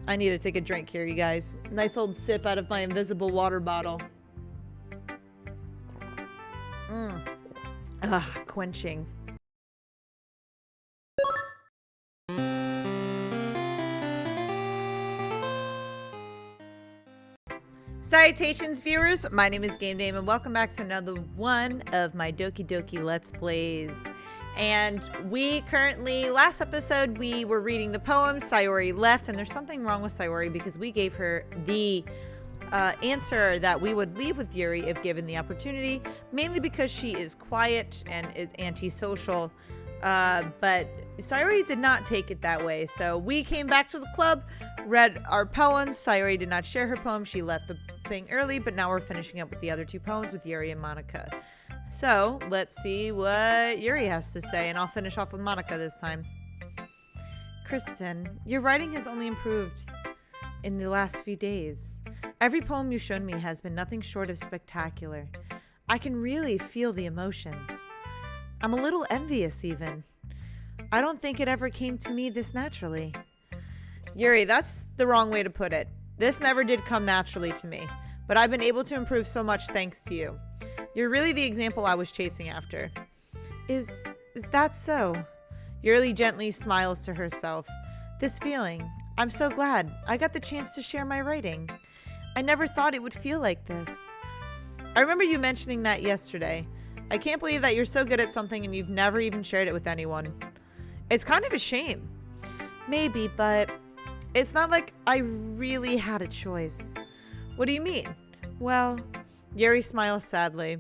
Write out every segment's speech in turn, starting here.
I need to take a drink here, you guys. Nice old sip out of my invisible water bottle. Quenching. Salutations, viewers. My name is Game Dame, and welcome back to another one of my Doki Let's Plays. And we currently, last episode, we were reading the poem. Sayori left, and there's something wrong with Sayori because we gave her the answer that we would leave with Yuri if given the opportunity, mainly because she is quiet and is antisocial. But Sayori did not take it that way. So we came back to the club, read our poems. Sayori did not share her poem. She left the thing early, but now we're finishing up with the other two poems with Yuri and Monica. So let's see what Yuri has to say, and I'll finish off with Monica this time. Kristen, your writing has only improved in the last few days. Every poem you've shown me has been nothing short of spectacular. I can really feel the emotions. I'm a little envious even. I don't think it ever came to me this naturally. Yuri, that's the wrong way to put it. This never did come naturally to me, but I've been able to improve so much thanks to you. You're really the example I was chasing after. Is that so? Yuri gently smiles to herself. This feeling, I'm so glad I got the chance to share my writing. I never thought it would feel like this. I remember you mentioning that yesterday. I can't believe that you're so good at something and you've never even shared it with anyone. It's kind of a shame. Maybe, but it's not like I really had a choice. What do you mean? Well, Yuri smiles sadly.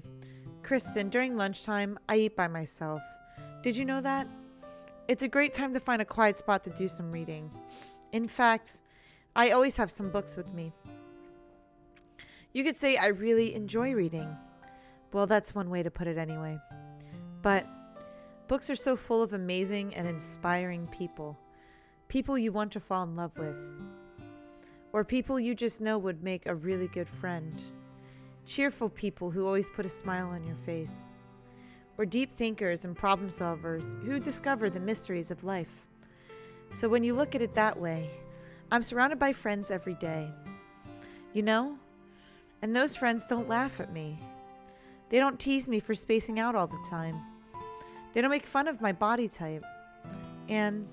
Kristen, during lunchtime, I eat by myself. Did you know that? It's a great time to find a quiet spot to do some reading. In fact, I always have some books with me. You could say I really enjoy reading. Well, that's one way to put it anyway. But books are so full of amazing and inspiring people. People you want to fall in love with. Or people you just know would make a really good friend. Cheerful people who always put a smile on your face. Or deep thinkers and problem solvers who discover the mysteries of life. So when you look at it that way, I'm surrounded by friends every day. You know? And those friends don't laugh at me. They don't tease me for spacing out all the time. They don't make fun of my body type. And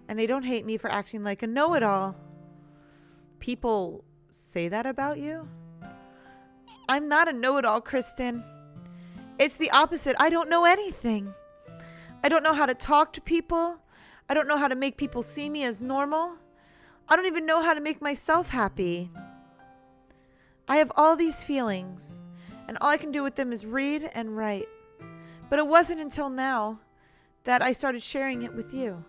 they don't hate me for acting like a know-it-all. People say that about you? I'm not a know-it-all, Kristen. It's the opposite. I don't know anything. I don't know how to talk to people. I don't know how to make people see me as normal. I don't even know how to make myself happy. I have all these feelings, and all I can do with them is read and write. But it wasn't until now that I started sharing it with you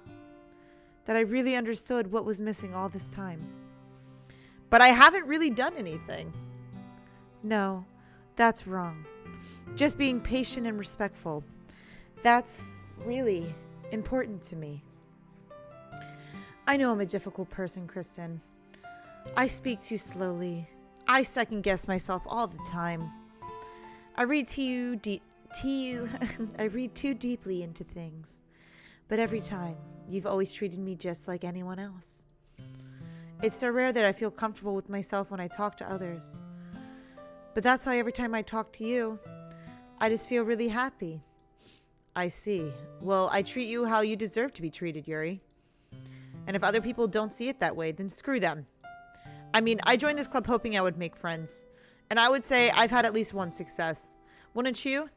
that I really understood what was missing all this time. But I haven't really done anything. No, that's wrong. Just being patient and respectful. That's really important to me. I know I'm a difficult person, Kristen. I speak too slowly. I second guess myself all the time. I read too deeply into things. But every time, you've always treated me just like anyone else. It's so rare that I feel comfortable with myself when I talk to others. But that's why every time I talk to you, I just feel really happy. I see. Well, I treat you how you deserve to be treated, Yuri. And if other people don't see it that way, then screw them. I mean, I joined this club hoping I would make friends. And I would say I've had at least one success. Wouldn't you?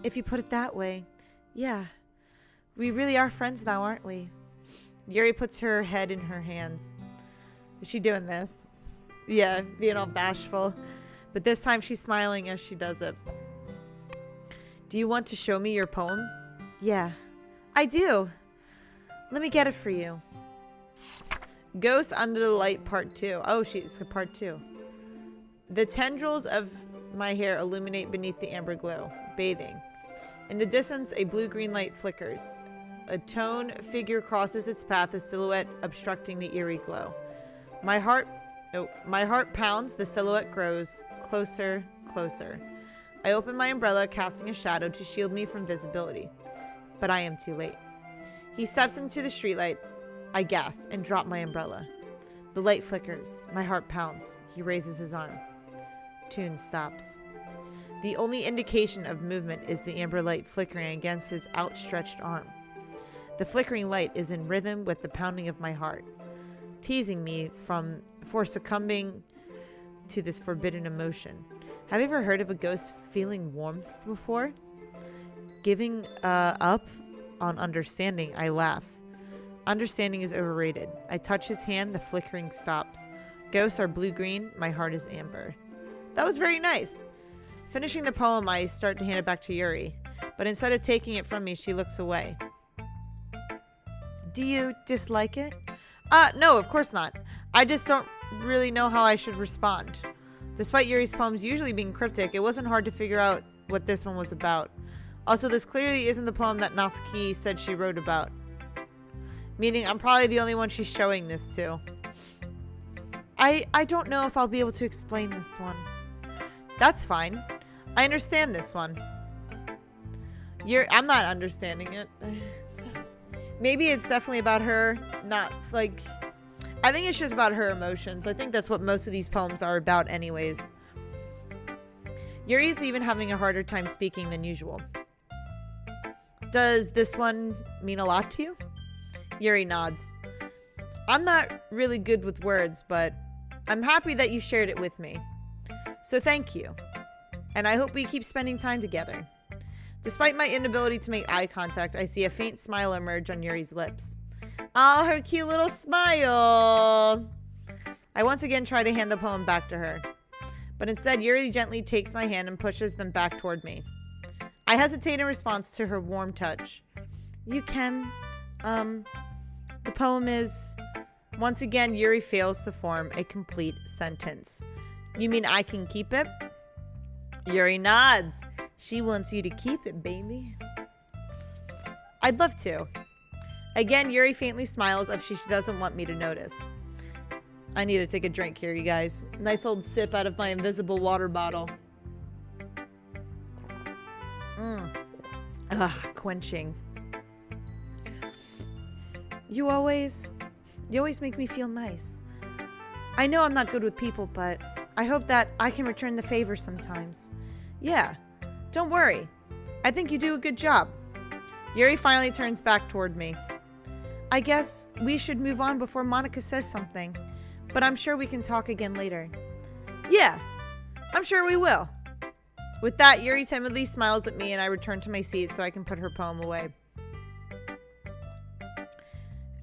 If you put it that way, yeah. We really are friends now, aren't we? Yuri puts her head in her hands. Is she doing this? Yeah, being all bashful. But this time she's smiling as she does it. Do you want to show me your poem? Yeah, I do. Let me get it for you. Ghosts Under the Light Part 2. Oh, it's Part 2. The tendrils of my hair illuminate beneath the amber glow, bathing. In the distance, a blue-green light flickers. A toned figure crosses its path, a silhouette obstructing the eerie glow. My heart pounds, the silhouette grows closer, closer. I open my umbrella, casting a shadow to shield me from visibility. But I am too late. He steps into the streetlight. I gasp and drop my umbrella. The light flickers. My heart pounds. He raises his arm. Tune stops. The only indication of movement is the amber light flickering against his outstretched arm. The flickering light is in rhythm with the pounding of my heart, teasing me for succumbing to this forbidden emotion. Have you ever heard of a ghost feeling warmth before? Giving up on understanding, I laugh. Understanding is overrated. I touch his hand, the flickering stops. Ghosts are blue-green, my heart is amber. That was very nice. Finishing the poem, I start to hand it back to Yuri, but instead of taking it from me, she looks away. Do you dislike it? No, of course not. I just don't really know how I should respond. Despite Yuri's poems usually being cryptic, it wasn't hard to figure out what this one was about. Also, this clearly isn't the poem that Natsuki said she wrote about. Meaning, I'm probably the only one she's showing this to. I don't know if I'll be able to explain this one. That's fine. I understand this one. I'm not understanding it. Maybe it's definitely about her, not like... I think it's just about her emotions. I think that's what most of these poems are about anyways. Yuri's even having a harder time speaking than usual. Does this one mean a lot to you? Yuri nods. I'm not really good with words, but I'm happy that you shared it with me. So thank you. And I hope we keep spending time together. Despite my inability to make eye contact, I see a faint smile emerge on Yuri's lips. Oh, her cute little smile. I once again try to hand the poem back to her. But instead, Yuri gently takes my hand and pushes them back toward me. I hesitate in response to her warm touch. You can, the poem is... Once again, Yuri fails to form a complete sentence. You mean I can keep it? Yuri nods. She wants you to keep it, baby. I'd love to. Again, Yuri faintly smiles as if she doesn't want me to notice. I need to take a drink here, you guys. Nice old sip out of my invisible water bottle. Quenching. You always make me feel nice. I know I'm not good with people, but I hope that I can return the favor sometimes. Yeah, don't worry. I think you do a good job. Yuri finally turns back toward me. I guess we should move on before Monica says something, but I'm sure we can talk again later. Yeah, I'm sure we will. With that, Yuri timidly smiles at me and I return to my seat so I can put her poem away.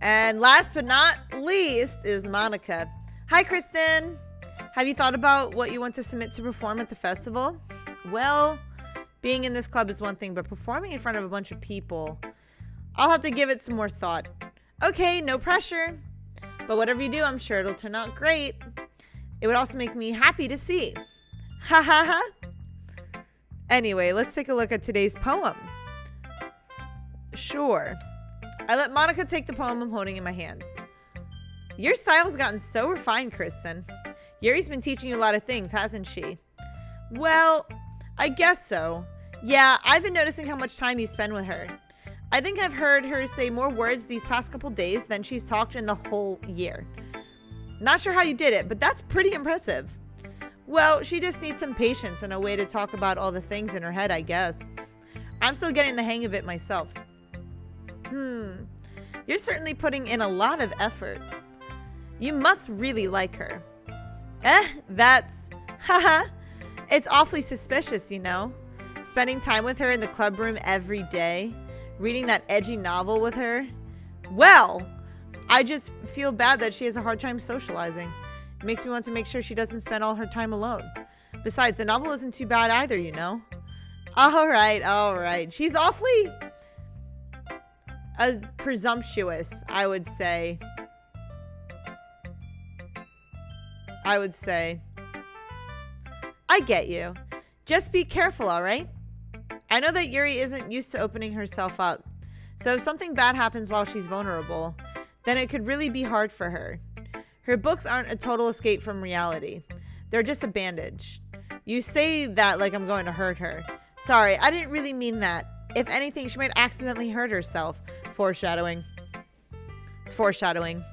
And last but not least is Monica. Hi, Kristen. Have you thought about what you want to submit to perform at the festival? Well, being in this club is one thing, but performing in front of a bunch of people, I'll have to give it some more thought. Okay, no pressure. But whatever you do, I'm sure it'll turn out great. It would also make me happy to see. Ha ha ha. Anyway, let's take a look at today's poem. Sure. I let Monica take the poem I'm holding in my hands. Your style's gotten so refined, Kristen. Yuri's been teaching you a lot of things, hasn't she? Well, I guess so. Yeah, I've been noticing how much time you spend with her. I think I've heard her say more words these past couple days than she's talked in the whole year. Not sure how you did it, but that's pretty impressive. Well, she just needs some patience and a way to talk about all the things in her head, I guess. I'm still getting the hang of it myself. You're certainly putting in a lot of effort. You must really like her. That's... Haha. It's awfully suspicious, you know? Spending time with her in the club room every day. Reading that edgy novel with her. Well, I just feel bad that she has a hard time socializing. It makes me want to make sure she doesn't spend all her time alone. Besides, the novel isn't too bad either, you know? All right. She's awfully... presumptuous, I would say. I get you. Just be careful, all right? I know that Yuri isn't used to opening herself up. So if something bad happens while she's vulnerable, then it could really be hard for her. Her books aren't a total escape from reality. They're just a bandage. You say that like I'm going to hurt her. Sorry, I didn't really mean that. If anything, she might accidentally hurt herself. Foreshadowing. It's foreshadowing.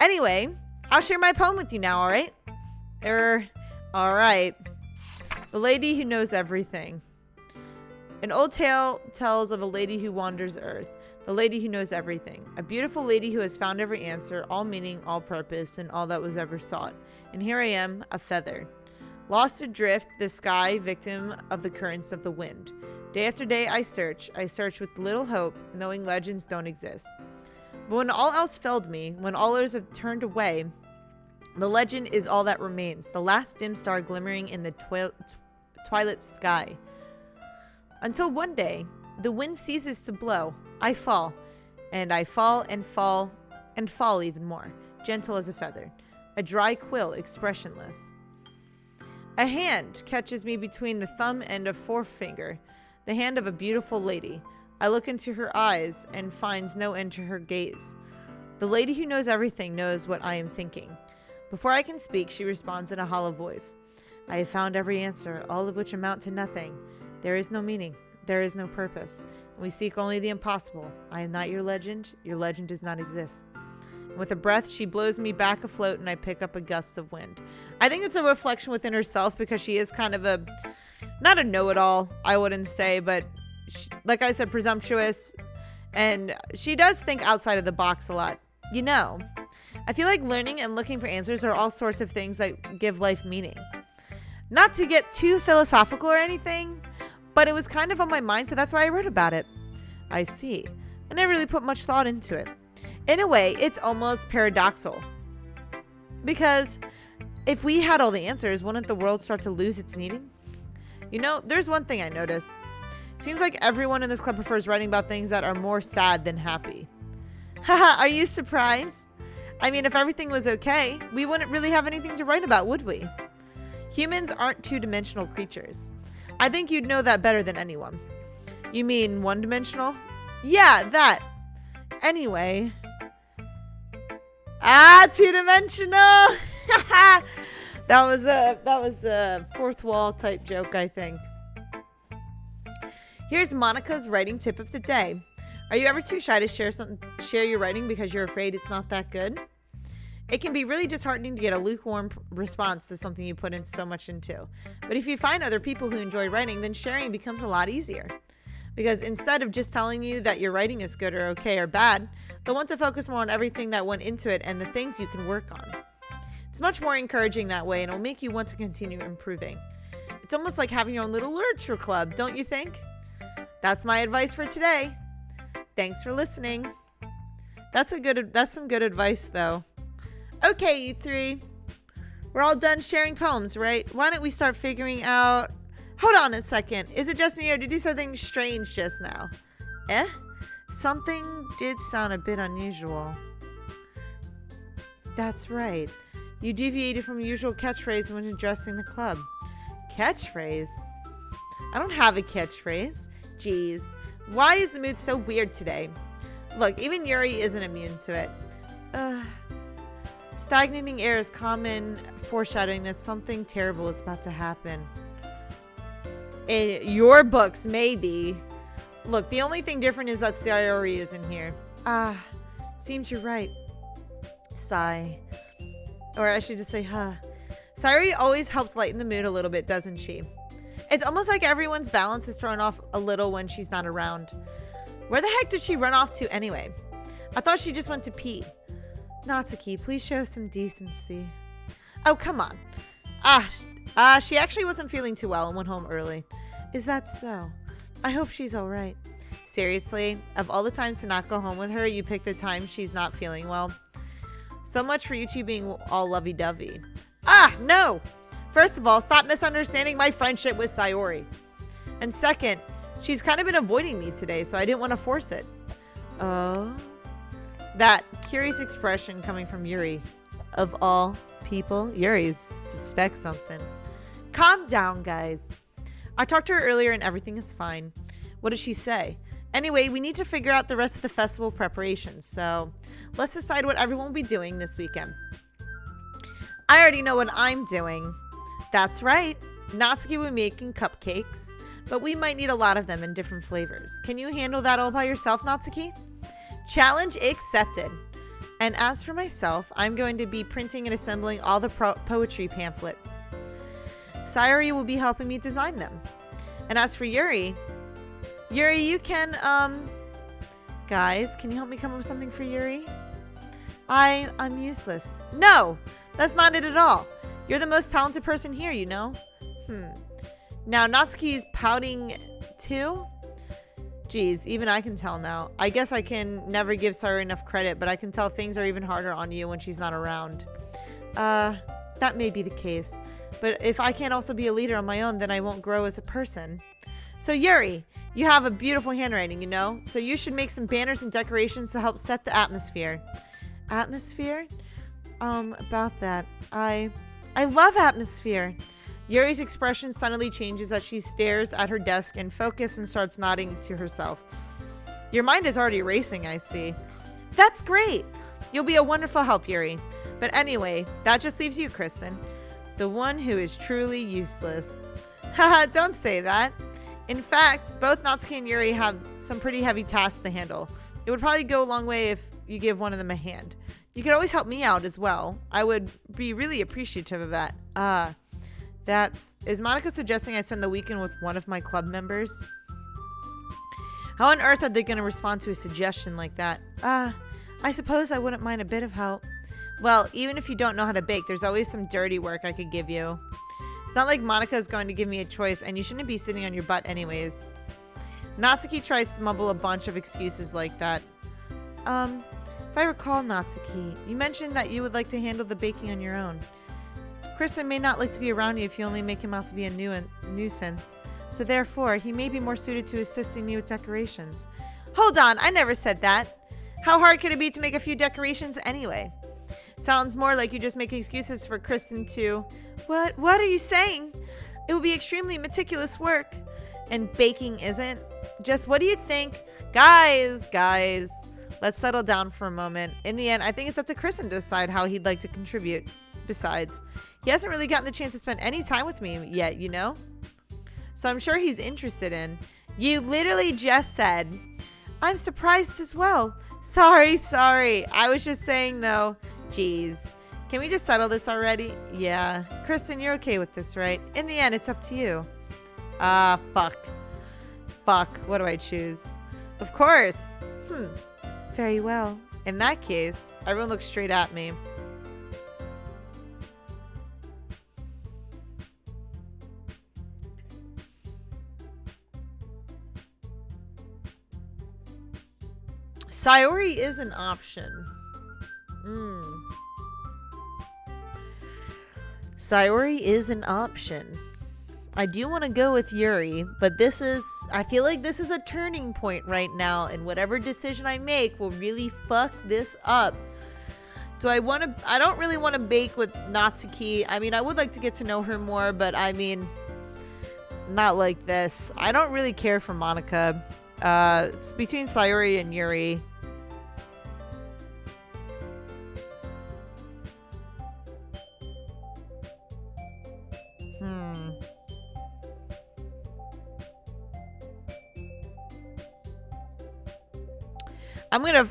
Anyway, I'll share my poem with you now, alright? Alright. The Lady Who Knows Everything. An old tale tells of a lady who wanders earth. The lady who knows everything. A beautiful lady who has found every answer, all meaning, all purpose, and all that was ever sought. And here I am, a feather. Lost adrift the sky, victim of the currents of the wind. Day after day I search with little hope, knowing legends don't exist. But when all else failed me, when all others have turned away, the legend is all that remains, the last dim star glimmering in the twilight sky. Until one day, the wind ceases to blow, I fall, and I fall and fall and fall even more, gentle as a feather, a dry quill, expressionless. A hand catches me between the thumb and a forefinger, the hand of a beautiful lady. I look into her eyes and finds no end to her gaze. The lady who knows everything knows what I am thinking. Before I can speak, she responds in a hollow voice. I have found every answer, all of which amount to nothing. There is no meaning. There is no purpose. And we seek only the impossible. I am not your legend. Your legend does not exist. And with a breath, she blows me back afloat and I pick up a gust of wind. I think it's a reflection within herself because she is kind of not a know-it-all, I wouldn't say, but she, like I said, presumptuous. And she does think outside of the box a lot. You know, I feel like learning and looking for answers are all sorts of things that give life meaning. Not to get too philosophical or anything, but it was kind of on my mind, so that's why I wrote about it. I see. I never really put much thought into it. In a way, it's almost paradoxical. Because if we had all the answers, wouldn't the world start to lose its meaning? You know, there's one thing I noticed. Seems like everyone in this club prefers writing about things that are more sad than happy. Haha, are you surprised? I mean, if everything was okay, we wouldn't really have anything to write about, would we? Humans aren't two-dimensional creatures. I think you'd know that better than anyone. You mean one-dimensional? Yeah, that. Anyway. Two-dimensional. That was a fourth wall type joke, I think. Here's Monica's writing tip of the day. Are you ever too shy to share your writing because you're afraid it's not that good? It can be really disheartening to get a lukewarm response to something you put in so much into. But if you find other people who enjoy writing, then sharing becomes a lot easier. Because instead of just telling you that your writing is good or okay or bad, they'll want to focus more on everything that went into it and the things you can work on. It's much more encouraging that way and it'll make you want to continue improving. It's almost like having your own little literature club, don't you think? That's my advice for today. Thanks for listening. That's some good advice though. Okay, you three. We're all done sharing poems, right? Why don't we start figuring out... Hold on a second. Is it just me or did you say something strange just now? Eh? Something did sound a bit unusual. That's right. You deviated from your usual catchphrase when addressing the club. Catchphrase? I don't have a catchphrase. Jeez. Why is the mood so weird today? Look, even Yuri isn't immune to it. Stagnating air is common foreshadowing that something terrible is about to happen. In your books, maybe. Look, the only thing different is that Sayori isn't here. Seems you're right. Sigh. Or I should just say, huh. Sayori always helps lighten the mood a little bit, doesn't she? It's almost like everyone's balance is thrown off a little when she's not around. Where the heck did she run off to anyway? I thought she just went to pee. Natsuki, please show some decency. Oh, come on. She actually wasn't feeling too well and went home early. Is that so? I hope she's all right. Seriously, of all the times to not go home with her, you picked a time she's not feeling well. So much for you two being all lovey-dovey. No! First of all, stop misunderstanding my friendship with Sayori. And second, she's kind of been avoiding me today, so I didn't want to force it. Oh? That curious expression coming from Yuri. Of all people, Yuri suspects something. Calm down, guys. I talked to her earlier and everything is fine. What did she say? Anyway, we need to figure out the rest of the festival preparations, so let's decide what everyone will be doing this weekend. I already know what I'm doing. That's right. Natsuki will be making cupcakes, but we might need a lot of them in different flavors. Can you handle that all by yourself, Natsuki? Challenge accepted. And as for myself, I'm going to be printing and assembling all the poetry pamphlets. Sayori will be helping me design them. And as for Yuri, you can, guys, can you help me come up with something for Yuri? I'm useless. No, that's not it at all. You're the most talented person here, you know? Now, Natsuki's pouting too? Geez, even I can tell now. I guess I can never give Sayori enough credit, but I can tell things are even harder on you when she's not around. That may be the case. But if I can't also be a leader on my own, then I won't grow as a person. So Yuri, you have a beautiful handwriting, you know? So you should make some banners and decorations to help set the atmosphere. Atmosphere? About that. I love atmosphere. Yuri's expression suddenly changes as she stares at her desk and focuses and starts nodding to herself. Your mind is already racing, I see. That's great. You'll be a wonderful help, Yuri. But anyway, that just leaves you, Kristen. The one who is truly useless. Haha, don't say that. In fact, both Natsuki and Yuri have some pretty heavy tasks to handle. It would probably go a long way if you give one of them a hand. You could always help me out as well. I would be really appreciative of that. Is Monica suggesting I spend the weekend with one of my club members? How on earth are they going to respond to a suggestion like that? I suppose I wouldn't mind a bit of help. Well, even if you don't know how to bake, there's always some dirty work I could give you. It's not like Monica is going to give me a choice, and you shouldn't be sitting on your butt anyways. Natsuki tries to mumble a bunch of excuses like that. If I recall, Natsuki, you mentioned that you would like to handle the baking on your own. Kristen may not like to be around you if you only make him out to be a nuisance. So therefore, he may be more suited to assisting me with decorations. Hold on, I never said that. How hard could it be to make a few decorations anyway? Sounds more like you just make excuses for Kristen to... What are you saying? It will be extremely meticulous work. And baking isn't? Just what do you think? Guys, let's settle down for a moment. In the end, I think it's up to Kristen to decide how he'd like to contribute. Besides, he hasn't really gotten the chance to spend any time with me yet, you know? So I'm sure he's interested in. You literally just said, I'm surprised as well. Sorry. I was just saying though. Jeez. Can we just settle this already? Yeah. Kristen, you're okay with this, right? In the end, it's up to you. Fuck. What do I choose? Of course. Very well. In that case, everyone looks straight at me. Sayori is an option. Sayori is an option. I do want to go with Yuri, but I feel like this is a turning point right now, and whatever decision I make will really fuck this up. I don't really want to bake with Natsuki. I mean, I would like to get to know her more, but I mean, not like this. I don't really care for Monica. It's between Sayori and Yuri.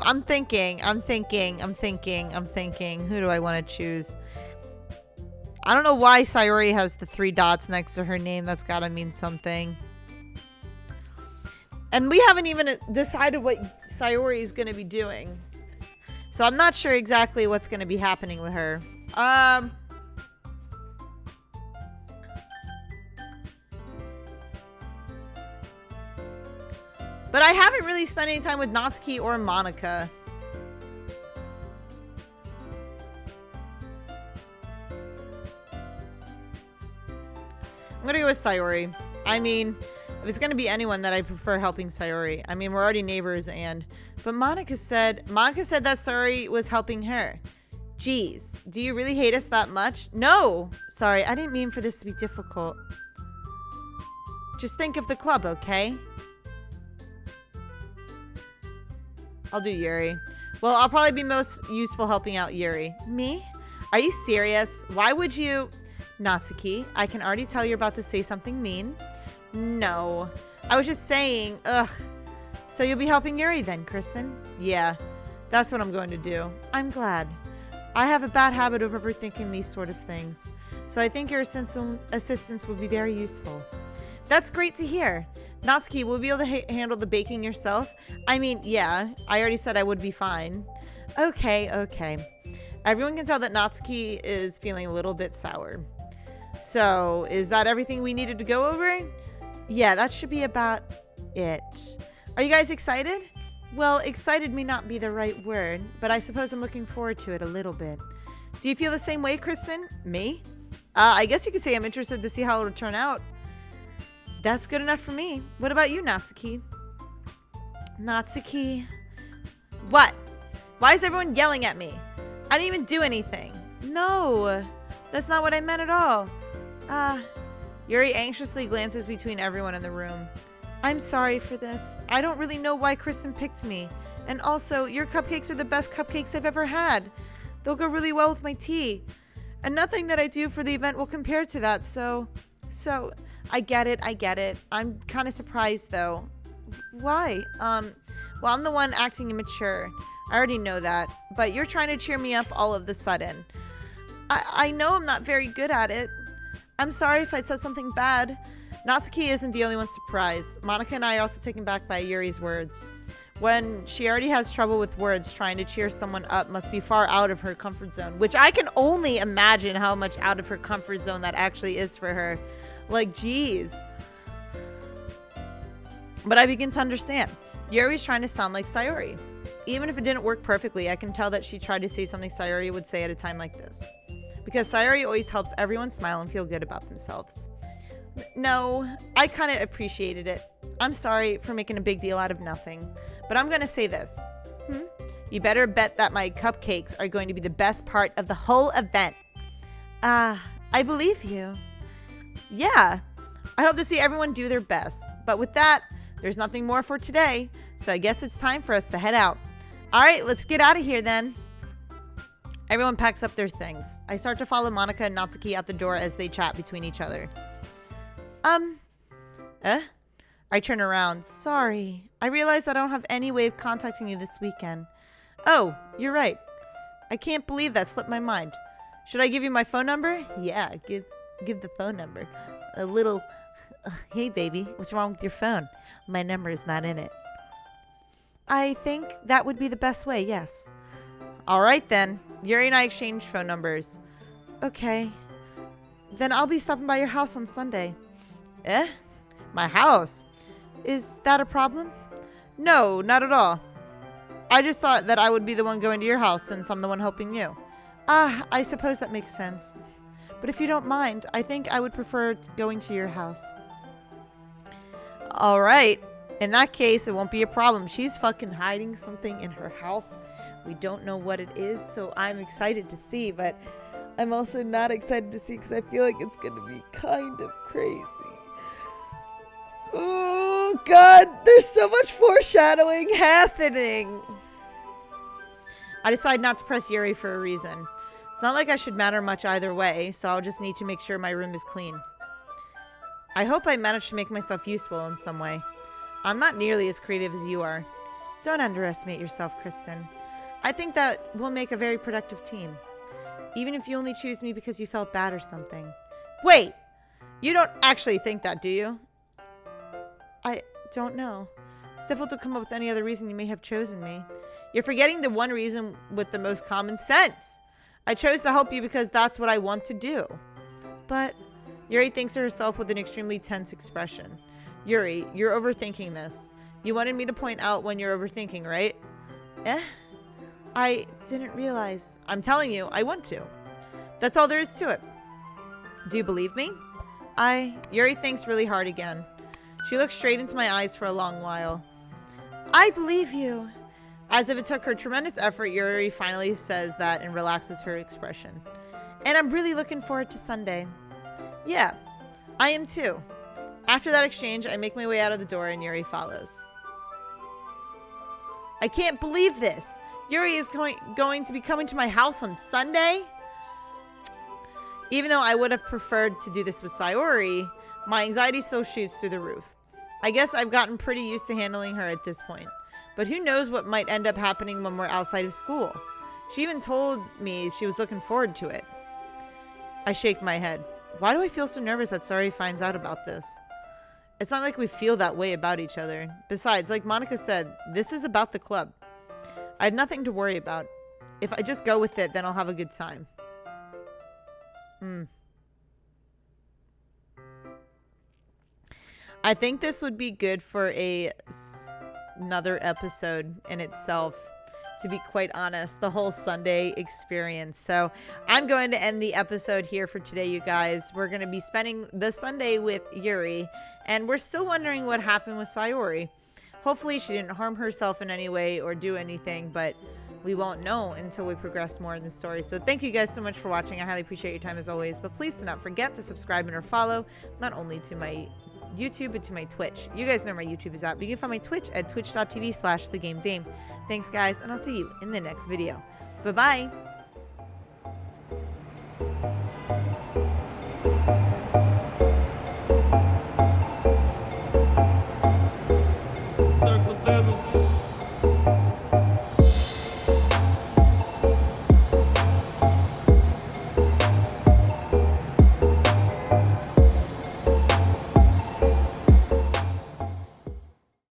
I'm thinking. Who do I want to choose? I don't know why Sayori has the 3 dots next to her name. That's gotta mean something. And we haven't even decided what Sayori is gonna be doing. So I'm not sure exactly what's gonna be happening with her. But I haven't really spent any time with Natsuki or Monica. I'm gonna go with Sayori. I mean, if it's gonna be anyone that I prefer helping Sayori. I mean, we're already neighbors but Monica said that Sayori was helping her. Jeez, do you really hate us that much? No! Sorry, I didn't mean for this to be difficult. Just think of the club, okay? I'll do Yuri. Well, I'll probably be most useful helping out Yuri. Me? Are you serious? Why would you... Natsuki, I can already tell you're about to say something mean. No. I was just saying, So you'll be helping Yuri then, Kristen? Yeah, that's what I'm going to do. I'm glad. I have a bad habit of overthinking these sort of things, so I think your assistance would be very useful. That's great to hear. Natsuki, will you be able to handle the baking yourself? I mean, yeah, I already said I would be fine. Okay. Everyone can tell that Natsuki is feeling a little bit sour. So, is that everything we needed to go over? Yeah, that should be about it. Are you guys excited? Well, excited may not be the right word, but I suppose I'm looking forward to it a little bit. Do you feel the same way, Kristen? Me? I guess you could say I'm interested to see how it'll turn out. That's good enough for me. What about you, Natsuki? Natsuki? What? Why is everyone yelling at me? I didn't even do anything. No, that's not what I meant at all. Yuri anxiously glances between everyone in the room. I'm sorry for this. I don't really know why Kristen picked me. And also, your cupcakes are the best cupcakes I've ever had. They'll go really well with my tea. And nothing that I do for the event will compare to that, so I get it. I'm kind of surprised though. Why? Well, I'm the one acting immature. I already know that, but you're trying to cheer me up all of the sudden. I know I'm not very good at it. I'm sorry if I said something bad. Natsuki isn't the only one surprised. Monika and I are also taken back by Yuri's words. When she already has trouble with words, trying to cheer someone up must be far out of her comfort zone, which I can only imagine how much out of her comfort zone that actually is for her. Like, geez. But I begin to understand. Yuri's trying to sound like Sayori. Even if it didn't work perfectly, I can tell that she tried to say something Sayori would say at a time like this. Because Sayori always helps everyone smile and feel good about themselves. No, I kind of appreciated it. I'm sorry for making a big deal out of nothing. But I'm going to say this. You better bet that my cupcakes are going to be the best part of the whole event. I believe you. Yeah, I hope to see everyone do their best. But with that, there's nothing more for today. So I guess it's time for us to head out. All right, let's get out of here then. Everyone packs up their things. I start to follow Monika and Natsuki out the door as they chat between each other. I turn around. Sorry. I realized that I don't have any way of contacting you this weekend. Oh, you're right. I can't believe that slipped my mind. Should I give you my phone number? Yeah, give the phone number. A little, hey baby, what's wrong with your phone? My number is not in it. I think that would be the best way, yes. All right then. Yuri and I exchange phone numbers. Okay. Then I'll be stopping by your house on Sunday. My house? Is that a problem? No, not at all. I just thought that I would be the one going to your house since I'm the one helping you. I suppose that makes sense. But if you don't mind, I think I would prefer going to your house. All right. In that case, it won't be a problem. She's fucking hiding something in her house. We don't know what it is, so I'm excited to see, but I'm also not excited to see because I feel like it's going to be kind of crazy. Oh, God, there's so much foreshadowing happening. I decide not to press Yuri for a reason. It's not like I should matter much either way, so I'll just need to make sure my room is clean. I hope I managed to make myself useful in some way. I'm not nearly as creative as you are. Don't underestimate yourself, Kristen. I think that we'll make a very productive team. Even if you only choose me because you felt bad or something. Wait! You don't actually think that, do you? I don't know. It's difficult to come up with any other reason you may have chosen me. You're forgetting the one reason with the most common sense. I chose to help you because that's what I want to do. But Yuri thinks to herself with an extremely tense expression. Yuri, you're overthinking this. You wanted me to point out when you're overthinking, right? I didn't realize. I'm telling you, I want to. That's all there is to it. Do you believe me? Yuri thinks really hard again. She looks straight into my eyes for a long while. I believe you. As if it took her tremendous effort, Yuri finally says that and relaxes her expression. And I'm really looking forward to Sunday. Yeah, I am too. After that exchange, I make my way out of the door and Yuri follows. I can't believe this. Yuri is going to be coming to my house on Sunday? Even though I would have preferred to do this with Sayori, my anxiety still shoots through the roof. I guess I've gotten pretty used to handling her at this point. But who knows what might end up happening when we're outside of school. She even told me she was looking forward to it. I shake my head. Why do I feel so nervous that Sayori finds out about this? It's not like we feel that way about each other. Besides, like Monica said, this is about the club. I have nothing to worry about. If I just go with it, then I'll have a good time. I think this would be good for another episode in itself, to be quite honest, the whole Sunday experience. So I'm going to end the episode here for today, you guys. We're going to be spending the Sunday with Yuri, and we're still wondering what happened with Sayori. Hopefully she didn't harm herself in any way or do anything, but we won't know until we progress more in the story. So thank you guys so much for watching. I highly appreciate your time as always, but please do not forget to subscribe and or follow, not only to my YouTube, but to my Twitch. You guys know where my YouTube is at, but you can find my Twitch at twitch.tv/thegamedame. Thanks guys, and I'll see you in the next video. Bye bye.